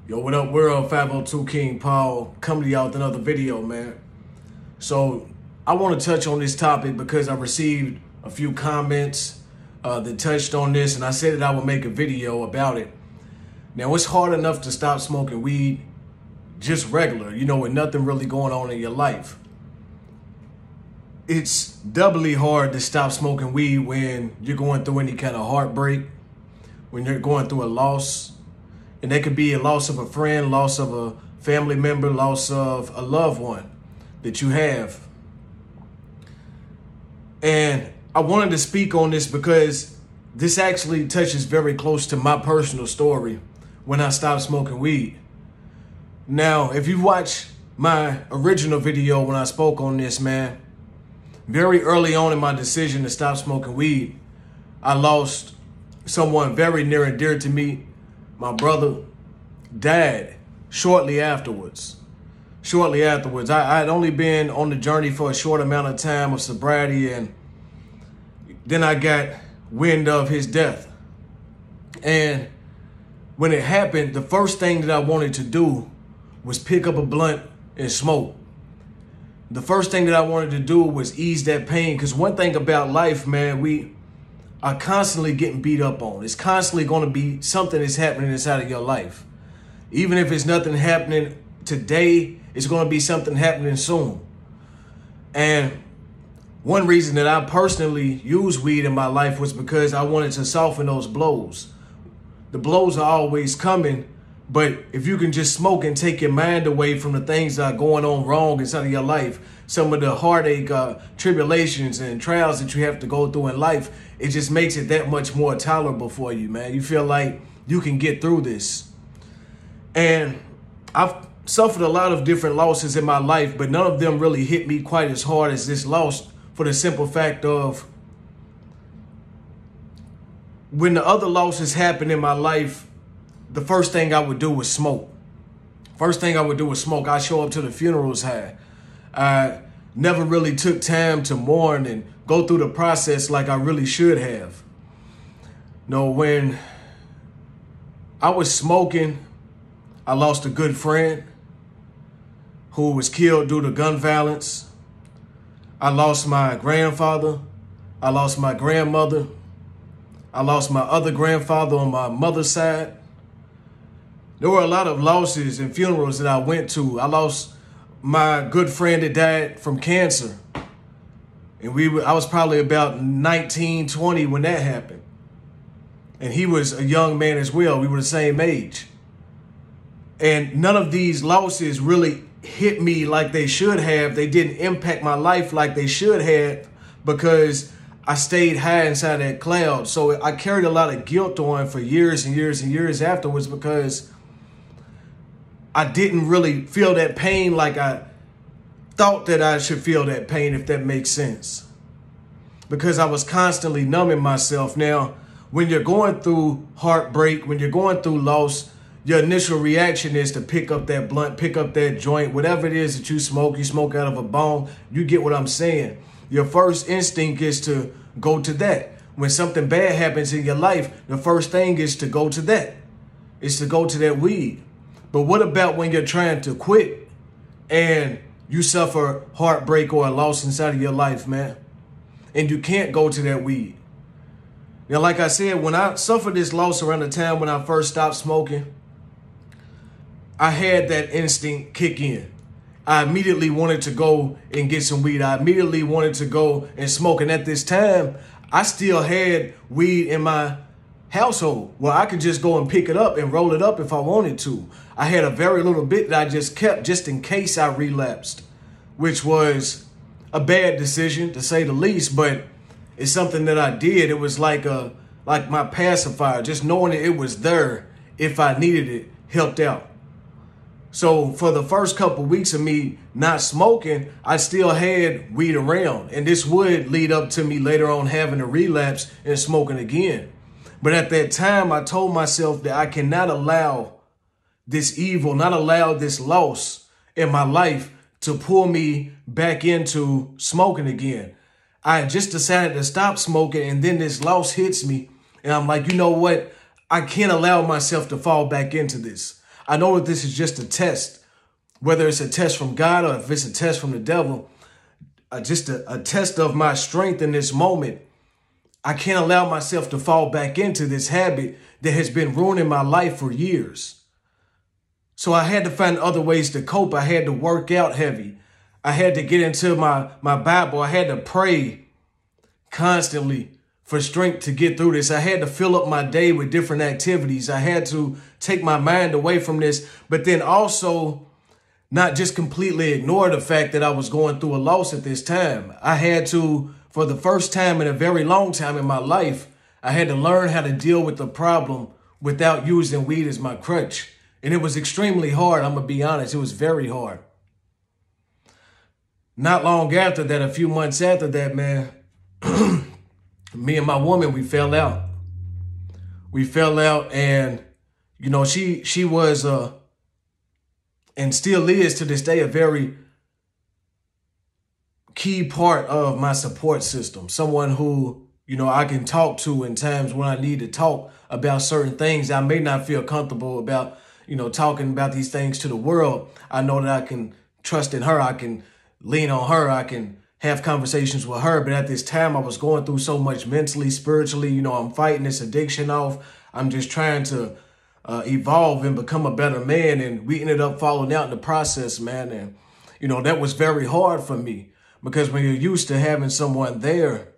Yo, what up, world? 502 King Paul coming to y'all with another video, man. So I want to touch on this topic because I received a few comments that touched on this, and I said that I would make a video about it. Now, it's hard enough to stop smoking weed just regular, with nothing really going on in your life. It's doubly hard to stop smoking weed when you're going through any kind of heartbreak, when you're going through a loss. And that could be a loss of a friend, loss of a family member, loss of a loved one that you have. And I wanted to speak on this because this actually touches very close to my personal story when I stopped smoking weed. Now, if you watch my original video when I spoke on this, man, very early on in my decision to stop smoking weed, I lost someone very near and dear to me. My brother died shortly afterwards. I had only been on the journey for a short amount of time of sobriety, and then I got wind of his death. And when it happened, the first thing that I wanted to do was pick up a blunt and smoke. The first thing that I wanted to do was ease that pain, because one thing about life, man, we are constantly getting beat up on. It's constantly going to be something that's happening inside of your life. Even if it's nothing happening today, it's going to be something happening soon. And one reason that I personally used weed in my life was because I wanted to soften those blows. The blows are always coming, but if you can just smoke and take your mind away from the things that are going on wrong inside of your life, some of the heartache, tribulations and trials that you have to go through in life, it just makes it that much more tolerable for you, man. You feel like you can get through this. And I've suffered a lot of different losses in my life, but none of them really hit me quite as hard as this loss, for the simple fact of when the other losses happened in my life, the first thing I would do was smoke. I show up to the funerals high. I never really took time to mourn and go through the process like I really should have. When I was smoking, I lost a good friend who was killed due to gun violence. I lost my grandfather. I lost my grandmother. I lost my other grandfather on my mother's side. There were a lot of losses and funerals that I went to. I lost my good friend that died from cancer. And I was probably about 19, 20 when that happened. And he was a young man as well. We were the same age. And none of these losses really hit me like they should have. They didn't impact my life like they should have because I stayed high inside that cloud. So I carried a lot of guilt on for years and years and years afterwards because I didn't really feel that pain like I thought that I should feel that pain, if that makes sense. Because I was constantly numbing myself. Now, when you're going through heartbreak, when you're going through loss, your initial reaction is to pick up that blunt, pick up that joint, whatever it is that you smoke out of a bone. You get what I'm saying. Your first instinct is to go to that. When something bad happens in your life, the first thing is to go to that. It's to go to that weed. But what about when you're trying to quit and you suffer heartbreak or a loss inside of your life, man, and you can't go to that weed? Now, like I said, when I suffered this loss around the time when I first stopped smoking, I had that instinct kick in. I immediately wanted to go and get some weed. I immediately wanted to go and smoke. And at this time, I still had weed in my household where I could just go and pick it up and roll it up if I wanted to. I had a very little bit that I just kept just in case I relapsed, which was a bad decision to say the least, but it's something that I did. It was like my pacifier. Just knowing that it was there if I needed it helped out. So for the first couple weeks of me not smoking, I still had weed around. And this would lead up to me later on having a relapse and smoking again. But at that time, I told myself that I cannot allow this evil, not allow this loss in my life to pull me back into smoking again. I just decided to stop smoking, and then this loss hits me. And I'm like, you know what? I can't allow myself to fall back into this. I know that this is just a test, whether it's a test from God or if it's a test from the devil, just a test of my strength in this moment. I can't allow myself to fall back into this habit that has been ruining my life for years. So I had to find other ways to cope. I had to work out heavy. I had to get into my Bible. I had to pray constantly for strength to get through this. I had to fill up my day with different activities. I had to take my mind away from this, but then also not just completely ignore the fact that I was going through a loss at this time. I had to, for the first time in a very long time in my life, I had to learn how to deal with the problem without using weed as my crutch. And it was extremely hard. I'm going to be honest. It was very hard. Not long after that, a few months after that, man, me and my woman, we fell out. We fell out, and, you know, she was, and still is to this day, a very key part of my support system. Someone who, you know, I can talk to in times when I need to talk about certain things. I may not feel comfortable about, you know, talking about these things to the world. I know that I can trust in her. I can lean on her. I can have conversations with her. But at this time, I was going through so much mentally, spiritually. You know, I'm fighting this addiction off. I'm just trying to evolve and become a better man. And we ended up falling out in the process, man. And, you know, that was very hard for me, because when you're used to having someone there,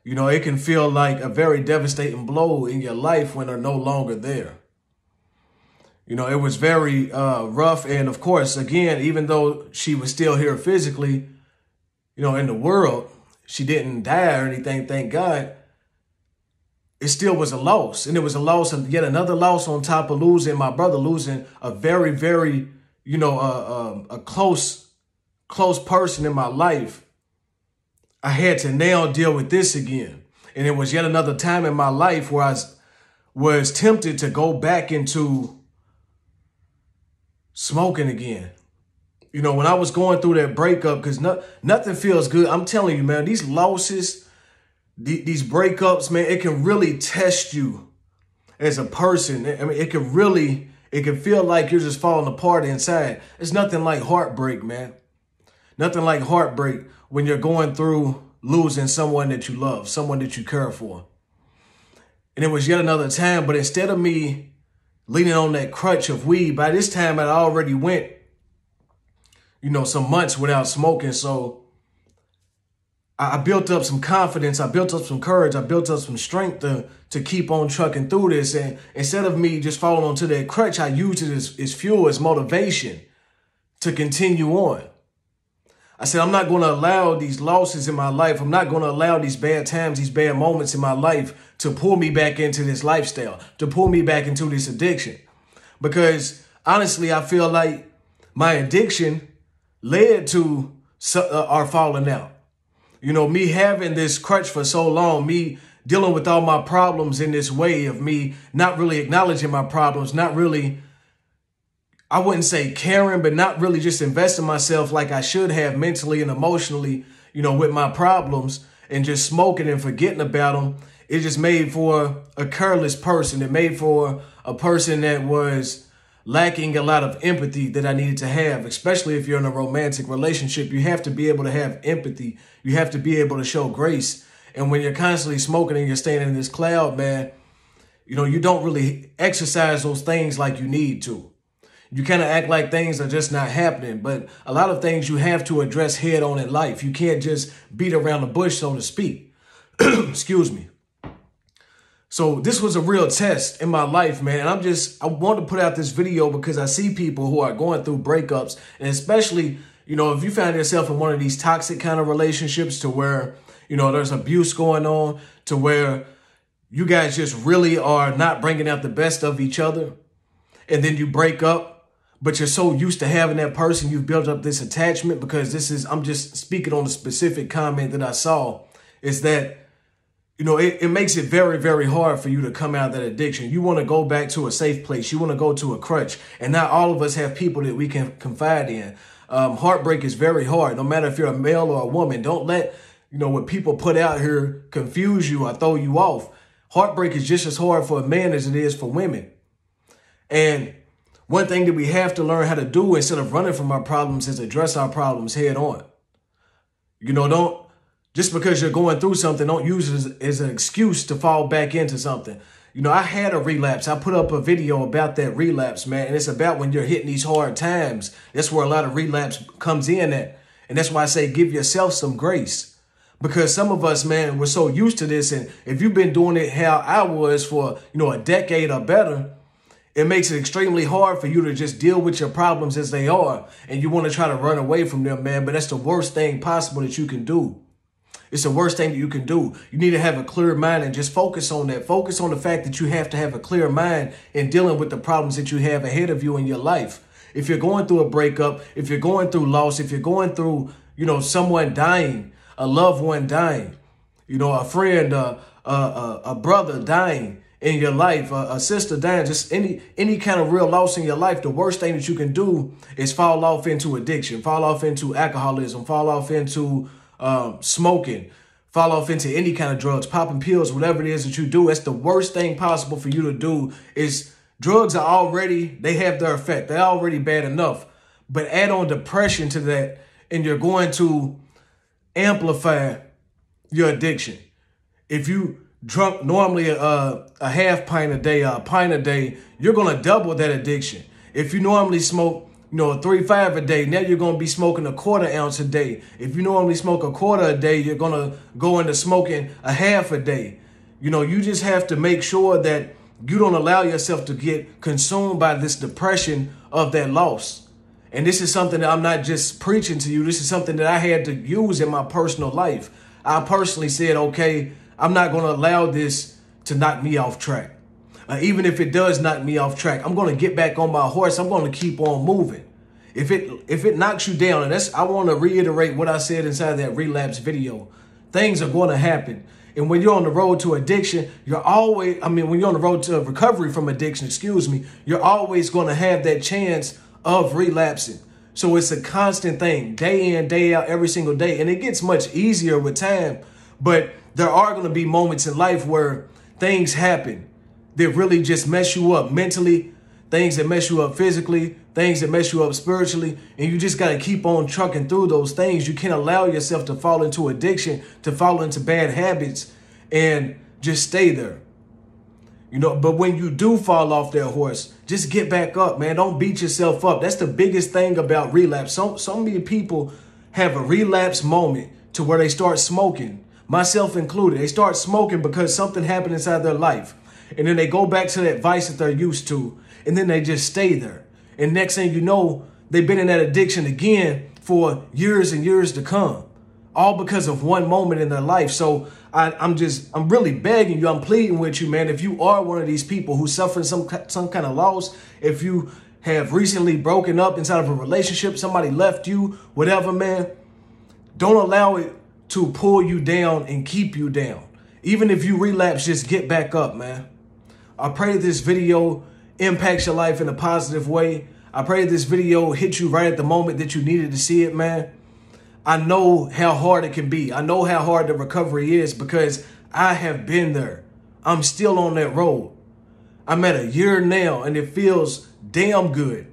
you know, it can feel like a very devastating blow in your life when they're no longer there. You know, it was very rough. And of course, again, even though she was still here physically, you know, in the world, she didn't die or anything, thank God. It still was a loss. And it was a loss, and yet another loss on top of losing my brother, losing a very, very, you know, a close person in my life. I had to now deal with this again. And it was yet another time in my life where I was tempted to go back into smoking again. You know, when I was going through that breakup, because nothing feels good. I'm telling you, man, these losses, these breakups, man, it can really test you as a person. I mean, it can feel like you're just falling apart inside. It's nothing like heartbreak, man. Nothing like heartbreak when you're going through losing someone that you love, someone that you care for. And it was yet another time, but instead of me leaning on that crutch of weed, by this time I already went, you know, some months without smoking. So I built up some confidence. I built up some courage. I built up some strength to keep on trucking through this. And instead of me just falling onto that crutch, I used it as fuel, as motivation to continue on. I said, I'm not going to allow these losses in my life. I'm not going to allow these bad times, these bad moments in my life to pull me back into this lifestyle, to pull me back into this addiction. Because honestly, I feel like my addiction led to our falling out. You know, me having this crutch for so long, me dealing with all my problems in this way of me not really acknowledging my problems, not really, I wouldn't say caring, but not really just investing myself like I should have mentally and emotionally, you know, with my problems, and just smoking and forgetting about them. It just made for a careless person. It made for a person that was lacking a lot of empathy that I needed to have, especially if you're in a romantic relationship. You have to be able to have empathy. You have to be able to show grace. And when you're constantly smoking and you're staying in this cloud, man, you know, you don't really exercise those things like you need to. You kind of act like things are just not happening. But a lot of things you have to address head on in life. You can't just beat around the bush, so to speak. Excuse me. So this was a real test in my life, man. And I want to put out this video because I see people who are going through breakups. And especially, you know, if you find yourself in one of these toxic kind of relationships to where, you know, there's abuse going on, to where you guys just really are not bringing out the best of each other. And then you break up, but you're so used to having that person, you've built up this attachment. Because I'm just speaking on a specific comment that I saw, is that, you know, it makes it very, very hard for you to come out of that addiction. You want to go back to a safe place. You want to go to a crutch. And not all of us have people that we can confide in. Heartbreak is very hard, no matter if you're a male or a woman. Don't let, you know, what people put out here confuse you or throw you off. Heartbreak is just as hard for a man as it is for women. And one thing that we have to learn how to do instead of running from our problems is address our problems head on. You know, don't, just because you're going through something, don't use it as an excuse to fall back into something. You know, I had a relapse. I put up a video about that relapse, man. And it's about when you're hitting these hard times. That's where a lot of relapse comes in at. And that's why I say give yourself some grace. Because some of us, man, we're so used to this. And if you've been doing it how I was for, a decade or better, it makes it extremely hard for you to just deal with your problems as they are. And you want to try to run away from them, man. But that's the worst thing possible that you can do. It's the worst thing that you can do. You need to have a clear mind and just focus on that. Focus on the fact that you have to have a clear mind in dealing with the problems that you have ahead of you in your life. If you're going through a breakup, if you're going through loss, if you're going through, someone dying, a loved one dying, a friend, a brother dying in your life, a sister dying, just any kind of real loss in your life, the worst thing that you can do is fall off into addiction, fall off into alcoholism, fall off into smoking, fall off into any kind of drugs, popping pills, whatever it is that you do. That's the worst thing possible for you to do. Is drugs are already, they have their effect. They're already bad enough. But add on depression to that, and you're going to amplify your addiction. If you drunk normally a half pint a day, a pint a day, you're going to double that addiction. If you normally smoke 3-5 a day, now you're going to be smoking a 1/4 ounce a day. If you normally smoke a 1/4 a day, you're going to go into smoking a half a day. You just have to make sure that you don't allow yourself to get consumed by this depression of that loss. And this is something that I'm not just preaching to you. This is something that I had to use in my personal life. I personally said, okay, I'm not going to allow this to knock me off track. Even if it does knock me off track, I'm going to get back on my horse. I'm going to keep on moving. If it knocks you down, and I want to reiterate what I said inside that relapse video, things are going to happen. And when you're on the road to addiction, when you're on the road to recovery from addiction, you're always going to have that chance of relapsing. So it's a constant thing, day in, day out, every single day. And it gets much easier with time. But there are going to be moments in life where things happen that really just mess you up mentally, things that mess you up physically, things that mess you up spiritually. And you just got to keep on trucking through those things. You can't allow yourself to fall into addiction, to fall into bad habits and just stay there. But when you do fall off that horse, just get back up, man. Don't beat yourself up. That's the biggest thing about relapse. So many people have a relapse moment to where they start smoking, myself included. They start smoking because something happened inside their life. And then they go back to that vice that they're used to. And then they just stay there. And next thing you know, they've been in that addiction again for years and years to come. All because of one moment in their life. So I'm really begging you, I'm pleading with you, man. If you are one of these people who's suffering some kind of loss, if you have recently broken up inside of a relationship, somebody left you, whatever, man, don't allow it to pull you down and keep you down. Even if you relapse, just get back up, man. I pray this video impacts your life in a positive way. I pray this video hit you right at the moment that you needed to see it, man. I know how hard it can be. I know how hard the recovery is because I have been there. I'm still on that road. I'm at a year now, and it feels damn good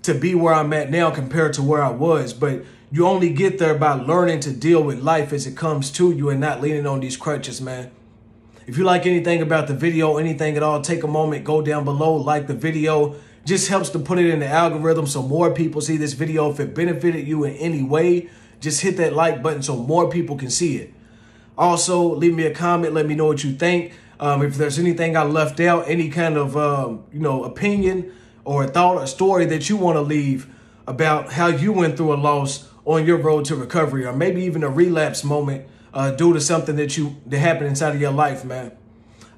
to be where I'm at now compared to where I was. But you only get there by learning to deal with life as it comes to you and not leaning on these crutches, man. If you like anything about the video, anything at all, take a moment, go down below, like the video. Just helps to put it in the algorithm so more people see this video. If it benefited you in any way, just hit that like button so more people can see it. Also, leave me a comment. Let me know what you think. If there's anything I left out, any kind of, opinion or thought or story that you want to leave about how you went through a loss on your road to recovery, or maybe even a relapse moment due to something that happened inside of your life, man.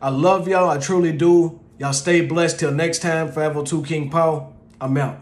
I love y'all. I truly do. Y'all stay blessed till next time. Forever 2 King Paul. I'm out.